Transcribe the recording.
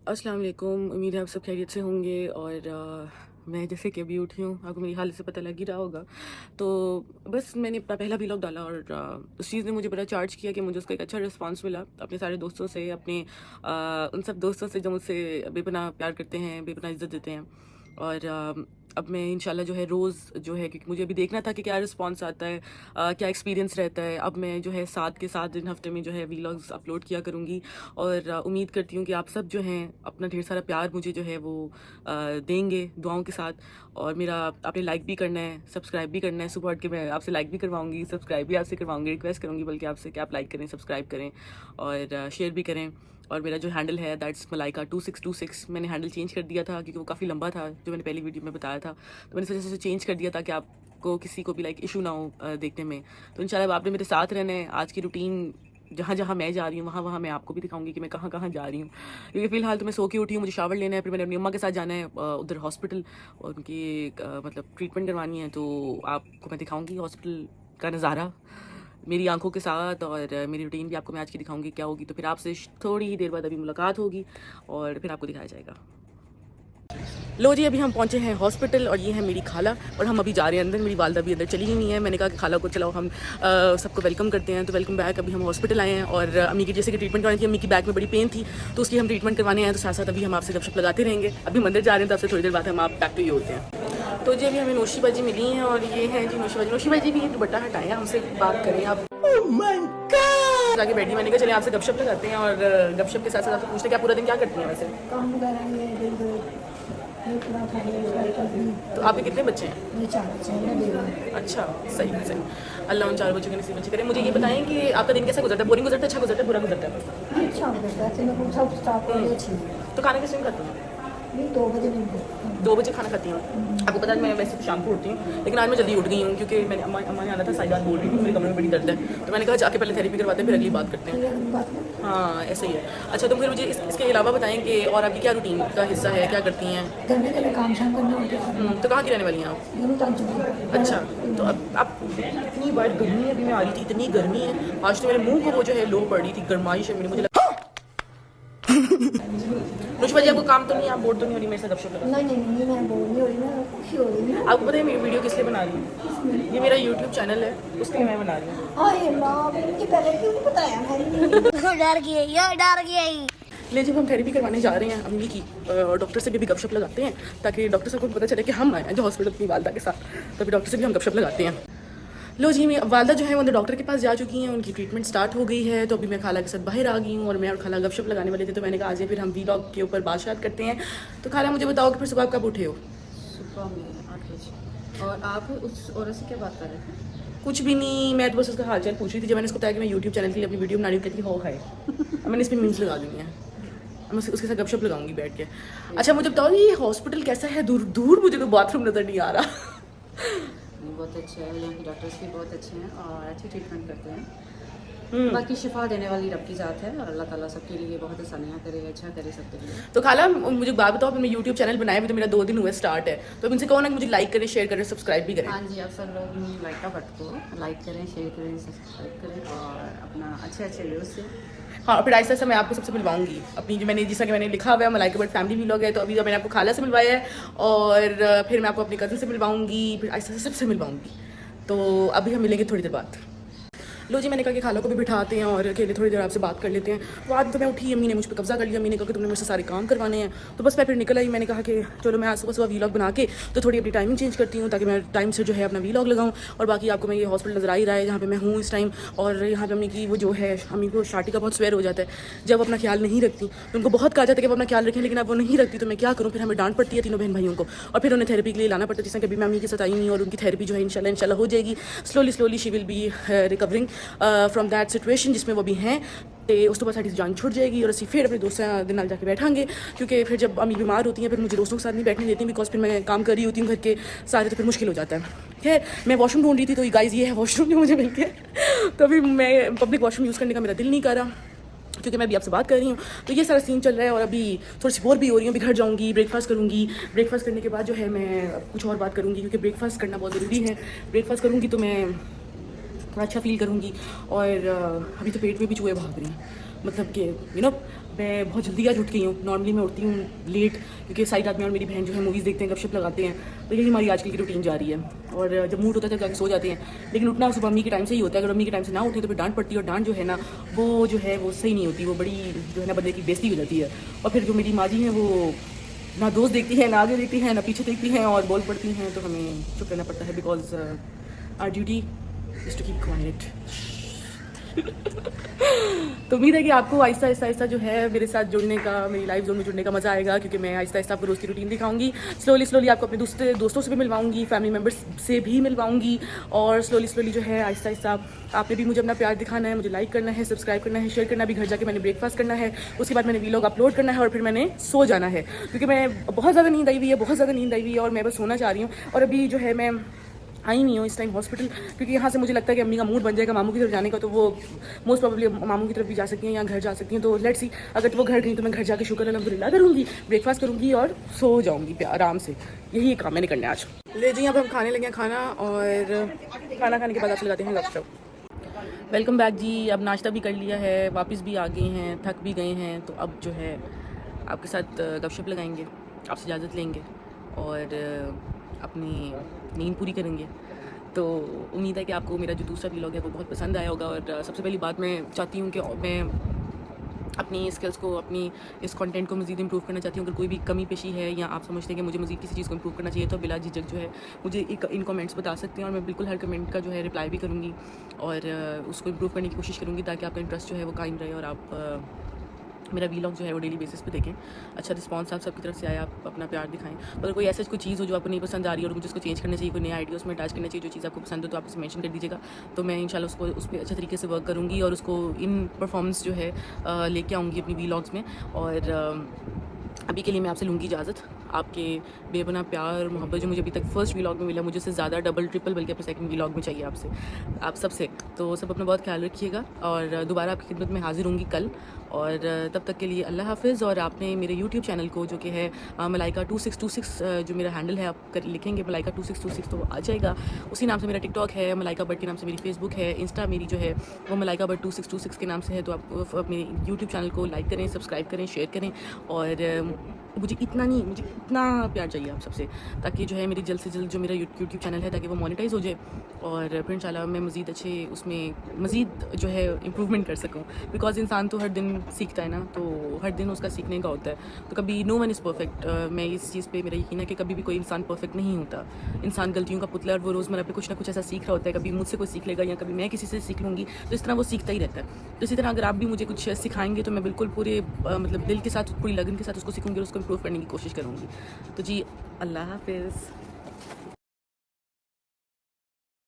अस्सलाम वालेकुम। उम्मीद है आप सब खैरियत से होंगे। और मैं जैसे कि अभी उठी हूँ, आपको मेरी हालत से पता लग ही रहा होगा। तो बस मैंने अपना पहला व्लॉग डाला और उस चीज़ ने मुझे बड़ा चार्ज किया कि मुझे उसका एक अच्छा रिस्पांस मिला अपने सारे दोस्तों से, अपने उन सब दोस्तों से जो मुझसे बेपनाह प्यार करते हैं, बेपनाह इज़्ज़त देते हैं। और अब मैं इंशाल्लाह जो है रोज़ जो है, क्योंकि मुझे अभी देखना था कि क्या रिस्पांस आता है, क्या एक्सपीरियंस रहता है। अब मैं जो है 7 के 7 दिन हफ्ते में जो है व्लॉग्स अपलोड किया करूँगी। और उम्मीद करती हूँ कि आप सब जो हैं अपना ढेर सारा प्यार मुझे जो है वो देंगे दुआओं के साथ। और मेरा आपने लाइक भी करना है, सब्सक्राइब भी करना है। सुबह उठ के मैं आपसे लाइक भी करवाऊंगी, सब्सक्राइब भी आपसे करवाऊंगी, रिक्वेस्ट करूँगी बल्कि आपसे कि आप लाइक करें, सब्सक्राइब करें और शेयर भी करें। और मेरा जो हैंडल है दैट्स मलाइका 2626। मैंने हैंडल चेंज कर दिया था क्योंकि वो काफ़ी लंबा था जो मैंने पहली वीडियो में बताया था, तो मैंने इस वजह से चेंज कर दिया था कि आपको किसी को भी लाइक इशू ना हो देखने में। तो इंशाल्लाह अब आपने मेरे साथ रहना है। आज की रूटीन जहाँ जहाँ मैं जा रही हूँ वहाँ वहाँ मैं आपको भी दिखाऊंगी कि मैं कहाँ कहाँ जा रही हूँ, क्योंकि फ़िलहाल तो मैं सो के उठी हूँ। मुझे शावर लेना है, फिर मैंने अपनी अम्मा के साथ जाना है उधर हॉस्पिटल, और उनकी मतलब ट्रीटमेंट करवानी है। तो आपको मैं दिखाऊंगी हॉस्पिटल का नज़ारा मेरी आंखों के साथ, और मेरी रूटीन भी आपको मैं आज की दिखाऊंगी क्या होगी। तो फिर आपसे थोड़ी ही देर बाद अभी मुलाकात होगी और फिर आपको दिखाया जाएगा। लो जी, अभी हम पहुंचे हैं हॉस्पिटल और ये है मेरी खाला, और हम अभी जा रहे हैं अंदर। मेरी वालदा भी अंदर चली ही नहीं है। मैंने कहा कि खाला को चलाओ हम सबको वेलकम करते हैं। तो वेलकम बैक। अभी हम हॉस्पिटल आए हैं और अम्मी की जैसे कि ट्रीटमेंट करवानी थी। अम्मी की बैक में बड़ी पेन थी तो उसकी हम ट्रीटमेंट करवाने आए। तो साथ साथ अभी हम आपसे गपशप लगाते रहेंगे। अभी हम अंदर जा रहे हैं तो आपसे थोड़ी देर बाद हम आप बैक टू यू होते हैं। तो जी अभी हमें नौशी बाजी मिली हैं और ये हैं जी नौशी बाजी। नौशी बाजी भी ये दुपट्टा हटाएं, हमसे बात करें आप। जाके बैठी, मैंने कहा चले आपसे गपशप लगाते हैं और गपशप के साथ साथ आपसे पूछते हैं क्या पूरा दिन क्या करती हैं वैसे। काम वगैरह तो आपके कितने बच्चे हैं? ये 4 बच्चे हैं, मैं दे रही हूँ। अच्छा, सही सही। अल्लाह उन 4 बच्चों के नसीब अच्छे करे। मुझे ये बताएं कि आपका दिन कैसा गुजरता है? बोरिंग गुजरता है, अच्छा गुजरता है, बुरा गुजरता है? अच्छा गुजरता है, ऐसे में कुछ सब स्टाफ वाले अच्छी है। तो खाना किस टाइम खाती हैं? नहीं 2 बजे नहीं 2 बजे खाना खाती हूँ। आपको पता है मैं वैसे तो शाम को उठती हूँ, लेकिन आज मैं जल्दी उठ गई हूँ क्योंकि मैंने अम्मा ने आना था। साइदात बोल रही थी मेरे कमरे में बड़ी दर्द है, तो मैंने कहा जाके पहले थेरेपी करवाते हैं फिर अगली बात करते हैं। बात में। हाँ ऐसे ही है। अच्छा तो फिर मुझे इसके अलावा बताएं कि और आपकी क्या रूटीन का हिस्सा है, क्या करती हैं? घर में पहले काम शाम करना होता है। तो कहाँ की रहने वाली हैं आप? दोनों टाइम चुकी। अच्छा, तो अब आप इतनी बार गर्मी है, अभी मैं आ रही थी इतनी गर्मी है, आज तो मेरे मुंह को वो जो है लो पड़ रही थी, गर्माइश है मेरी। मुझे नुशबा जी आपको काम तो नहीं, आप बोर तो नहीं हो रही मेरे से गपशप लगा? नहीं मैं बोल नहीं हो रही, मैं खुशी हो रही हूँ। आपको पता है मेरी वीडियो किस लिए बना रही हूँ? ये मेरा यूट्यूब चैनल है, उसके लिए मैं बना रही हूँ। अरे अल्लाह, मुझे पहले क्यों नहीं बताया मैंने? डर गया। ले जब हम थेरेपी करवाने जा रहे हैं अम्मी की, डॉक्टर से भी अभी गपशप लगाते हैं ताकि डॉक्टर साहब को पता चले कि हम आए हैं जो हॉस्पिटल अपनी वालदा के साथ। तो अभी डॉक्टर से भी हम गपशप लगाते हैं। लो जी, मैं वालदा जो है वो डॉक्टर के पास जा चुकी हैं, उनकी ट्रीटमेंट स्टार्ट हो गई है। तो अभी मैं खाला के साथ बाहर आ गई हूँ और मैं और खाला गपशप लगाने वाले थे। तो मैंने कहा आज फिर हम व्लॉग के ऊपर बात करते हैं। तो खाला मुझे बताओ कि फिर सुबह आप कब उठे हो? सुबह में 8 बजे। और आप उस औरत से क्या बात कर रहे थे? कुछ भी नहीं, मैं तो बस उसका हालचाल पूछ रही थी। जब मैंने उसको बताया कि मैं यूट्यूब चैनल के लिए अपनी वीडियो बना रही हूँ, कहती हो है। अब मैंने इसमें मीम्स लगा दी हैं, मैं उसके साथ गपशप लगाऊंगी बैठ के। अच्छा मुझे बताओ ये हॉस्पिटल कैसा है? दूर दूर मुझे कोई बाथरूम नज़र नहीं आ रहा। बहुत अच्छे हैं, यहाँ के डॉक्टर्स भी बहुत अच्छे हैं और अच्छी ट्रीटमेंट करते हैं। बाकी शिफा देने वाली रब की ज़ात है और अल्लाह ताला सबके लिए बहुत आसानियाँ करे, अच्छा करे सबके लिए। तो खाला मुझे बात बताओ, मैं यूट्यूब चैनल बनाया भी तो मेरा 2 दिन हुए स्टार्ट है, तो अब इनसे कहो ना कि मुझे लाइक करें, शेयर करें, सब्सक्राइब भी करें। हाँ जी, आप सब लोग लाइक का बट को लाइक करें, शेयर करें, सब्सक्राइब करें और अपना अच्छे व्यूज़ से। हाँ, फिर ऐसा ऐसा मैं आपको सबसे मिलवाऊंगी अपनी, जो मैंने जैसा कि मैंने लिखा हुआ है मलाइका बट फैमिली व्लॉग है। तो अभी तो मैंने आपको खाला से मिलवाया है और फिर मैं आपको अपनी कज़न से मिलवाऊंगी, फिर ऐसा ऐसा सबसे मिलवाऊंगी। तो अभी हम मिलेंगे थोड़ी देर बाद। लो जी, मैंने कहा कि खाला को भी बिठाते हैं और अकेले थोड़ी देर आपसे बात कर लेते हैं। तो आज तो मैं उठी, अम्मी ने मुझ पर कब्जा कर लिया। अम्मी ने कहा कि तुमने मुझसे सारे काम करवाने हैं। तो बस मैं फिर निकल आई। मैंने कहा कि चलो मैं आज सुबह सुबह व्लॉग बना के तो थोड़ी अपनी टाइमिंग चेंज करती हूँ ताकि मैं टाइम से जो है अपना व्लॉग लगाऊँ। और बाकी आपको मैं ये हॉस्पिटल नजर आ ही रहा है जहाँ पे मैं हूँ इस टाइम। और यहाँ पे अम्मी की वो जो है, अम्मी को शादी का बहुत स्वेर हो जाता है जब अपना ख्याल नहीं रखती। तो उनको बहुत कहा जाता है कि वो अपना ख्याल रखें, लेकिन अब वो नहीं रखती। तो मैं क्या करूँ, फिर हमें डांट पड़ती है तीनों बहन भाइयों को, और फिर उन्हें थेरेपी के लिए लाना पड़ता है। जैसे कि अभी मैं अम्मी के साथ आई नहीं और उनकी थेरेपी जो है इंशाल्लाह हो जाएगी। Slowly she will be recovering from that situation जिसमें वो भी हैं। तो उस तो बाद साड़ी जान छुट जाएगी और असी फिर अपने दोस्तों के नाल जाके बैठांगे, क्योंकि फिर जब अम्मी बीमार होती हैं फिर मुझे दोस्तों के साथ नहीं बैठने देती, बिकॉज फिर मैं काम कर रही होती हूँ घर के सारे, तो फिर मुश्किल हो जाता है। खैर, मैं वॉशरूम ढूंढ रही थी, तो गाइस ये है वॉशरूम जो मुझे मिल गया। तो अभी मैं पब्लिक वॉशरूम यूज़ करने का मेरा दिल नहीं कर रहा क्योंकि मैं अभी आपसे बात कर रही हूँ। तो ये सारा सीन चल रहा है और अभी थोड़ी सी बोर भी हो रही हूँ। अभी घर जाऊँगी, ब्रेकफास्ट करूँगी। ब्रेकफास्ट करने के बाद जो है मैं कुछ और बात करूँगी, क्योंकि ब्रेकफास्ट करना बहुत ज़रूरी है। ब्रेकफास्ट करूँगी तो मैं थोड़ा अच्छा फील करूँगी। और अभी तो पेट में भी चूहे भाग रही हैं, मतलब कि मैं बहुत जल्दी आज उठ गई हूँ। नॉर्मली मैं उठती हूँ लेट, क्योंकि साइड आदमी और मेरी बहन जो है मूवीज़ देखते हैं, गपशप लगाते हैं, तो यही हमारी आजकल की रूटीन जा रही है। और जब मूड होता है तब जाके सो जाते हैं, लेकिन उठना सुबह अम्मी के टाइम से ही होता है। अगर अम्मी के टाइम से ना उठे तो फिर डांट पड़ती है, और डांट जो है ना वो जो है वो सही नहीं होती, वो बड़ी जो है ना बंदे की बेइज्जती हो जाती है। और फिर जो मेरी माँ जी हैं वो ना दोस्त देखती हैं, ना आगे देखती हैं, ना पीछे देखती हैं, और बोल पड़ती हैं, तो हमें चुप रहना पड़ता है, because our duty is to keep quiet. तो उम्मीद है कि आपको आहिस्ता आहिस्ता जो है मेरे साथ जुड़ने का, मेरी लाइफ जोन में जुड़ने का मज़ा आएगा, क्योंकि मैं आहिस्ता आहिस्ता आपको रोज़ की रूटीन दिखाऊंगी। स्लोली आपको अपने दोस्तों से भी मिलवाऊंगी, फैमिली मेम्बर्स से भी मिलवाऊंगी, और स्लोली जो है आहिस्ता आहिस्ता आपने भी मुझे अपना प्यार दिखाना है, मुझे लाइक करना है, सब्सक्राइब करना है, शेयर करना भी। घर जाके मैंने ब्रेकफास्ट करना है, उसके बाद मैंने वीलॉग अपलोड करना है, और फिर मैंने सो जाना है, क्योंकि मैं बहुत ज़्यादा नींद आई हुई है, और मैं बस सोना चाह रही हूँ। और अभी जो है मैं आई नहीं हूँ इस टाइम हॉस्पिटल, क्योंकि यहाँ से मुझे लगता है कि अम्मी का मूड बन जाएगा मामू की तरफ जाने का, तो वो मोस्ट प्रोबेबली मामू की तरफ भी जा सकती हैं या घर जा सकती हैं। तो लेट्स सी, अगर वो घर गई तो मैं घर जाके शुक्र अल्हम्दुलिल्लाह करूँगी, ब्रेकफास्ट करूँगी और सो जाऊँगी आराम से। यही काम मैंने करना है आज। ले जी, अब हम खाने लगे हैं खाना, और खाना खाने के बाद आपसे लगाते हैं गपशप। वेलकम बैक जी। अब नाश्ता भी कर लिया है, वापस भी आ गए हैं, थक भी गए हैं, तो अब जो है आपके साथ गपशप लगाएंगे, आपसे इजाज़त लेंगे और अपनी नींद पूरी करेंगे। तो उम्मीद है कि आपको मेरा जो दूसरा व्लॉग है वो बहुत पसंद आया होगा। और सबसे पहली बात मैं चाहती हूँ कि मैं अपनी स्किल्स को, अपनी इस कंटेंट को मज़ीद इंप्रूव करना चाहती हूँ। अगर कोई भी कमी पेशी है या आप समझते हैं कि मुझे मज़ीद किसी चीज़ को इंप्रूव करना चाहिए, तो बिला झिझक जो है मुझे इन कमेंट्स बता सकते हैं, और मैं बिल्कुल हर कमेंट का जो है रिप्लाई भी करूँगी, और उसको इंप्रूव करने की कोशिश करूँगी, ताकि आपका इंटरेस्ट जो है वो कायम रहे, और आप मेरा वीलॉग जो है वो डेली बेसिस पे देखें। अच्छा रिस्पांस आप सबकी तरफ से आया, आप अपना प्यार दिखाएं। तो अगर कोई ऐसा कोई चीज़ हो जो आपको नहीं पसंद आ रही है और मुझे उसको चेंज करना चाहिए, कोई नया आइडिया उसमें अटैच करना चाहिए, जो चीज़ आपको पसंद हो, तो आप उसे मेंशन कर दीजिएगा। तो मैं इंशाल्लाह उसको उस पर अच्छे तरीके से वर्क करूँगी, और उसको इन परफॉर्मेंस जो है लेके आऊँगी अपनी वीलॉग्स में। और अभी के लिए मैं आपसे लूँगी इजाज़त। आपके बेपनाह प्यार और मोहब्बत जो मुझे अभी तक फर्स्ट व्लॉग में मिला, मुझे उससे ज़्यादा डबल ट्रिपल बल्कि अपने सेकंड व्लॉग में चाहिए आपसे, आप सबसे। तो सब अपना बहुत ख्याल रखिएगा, और दोबारा आपकी खिदमत में हाजिर होंगी कल। और तब तक के लिए अल्लाह हाफ़िज़। और आपने मेरे यूट्यूब चैनल को, जो कि है मलाइका 2626, जो मेरा हैंडल है, आप लिखेंगे मलाइका 2626 तो वो आ जाएगा। उसी नाम से मेरा टिकटॉक है, मलाइका बट के नाम से मेरी फेसबुक है, इंस्टा मेरी जो है वो मलाइका बट 2626 के नाम से है। तो आप अपने यूट्यूब चैनल को लाइक करें, सब्सक्राइब करें, शेयर करें, और मुझे इतना प्यार चाहिए आप सबसे, ताकि जो है मेरी जल्द से जल्द जो मेरा यूट्यूब चैनल है, ताकि वो मोनेटाइज हो जाए, और फिर इंशाल्लाह मैं मज़ीद अच्छे उसमें मज़ीद जो है इम्प्रूवमेंट कर सकूँ। बिकॉज इंसान तो हर दिन सीखता है ना, तो हर दिन उसका सीखने का होता है। तो कभी नो वन इज़ परफेक्ट। मैं इस चीज़ पे मेरा यकीन है कि कभी भी कोई इंसान परफेक्ट नहीं होता। इंसान गलतियों का पुतला है, और वो रोज़मर्रा पे कुछ ना कुछ ऐसा सीख रहा होता है। कभी मुझसे कोई सीख लेगा, या कभी मैं किसी से सीख लूँगी, तो इस तरह वो सीखता ही रहता है। तो इसी तरह अगर आप भी मुझे कुछ सिखाएंगे, तो मैं बिल्कुल पूरे मतलब दिल के साथ, पूरी लगन के साथ उसको सीखूँगी, और उसको इम्प्रूव करने की कोशिश करूँगी। तो जी, अल्लाह हाफ़िज़।